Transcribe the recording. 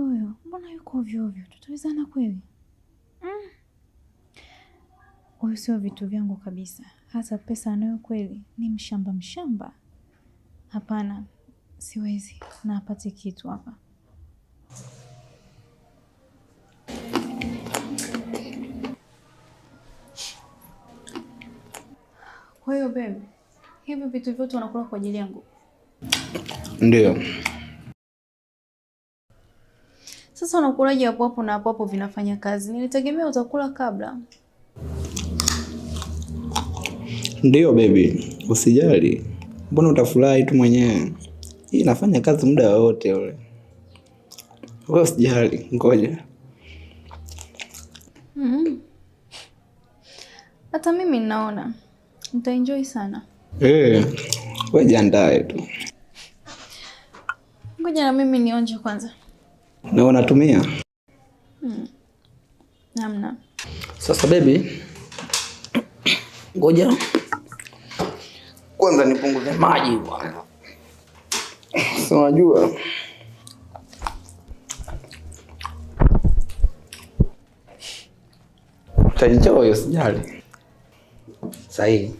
huyo? Mbona yuko ovyo ovyo? Tutawezana kweli? Huyu sio vitu vyangu kabisa. Hata pesa anayo kweli ni mshamba. Hapana, siwezi. Na apate kitu hapa. Kwa hiyo babe, hivi vitu vyote unakula kwa ajili yangu? Ndio. Sasa unakulaje hapo hapo na hapo hapo vinafanya kazi? Nilitegemea utakula kabla. Ndio baby, usijali. Mbona utafurahi tu mwenyewe? Hii inafanya kazi muda wote ule. Wewe usijali, ngoja. Hata mimi ninaona nitaenjoy sana. Wewe jiandae tu. Ngoja na mimi nionje kwanza. Na unatumia? Namna. Sasa baby, ngoja kwanza nipunguze maji bwana. Sasa unajua utaenjoy, usijali. Sahihi.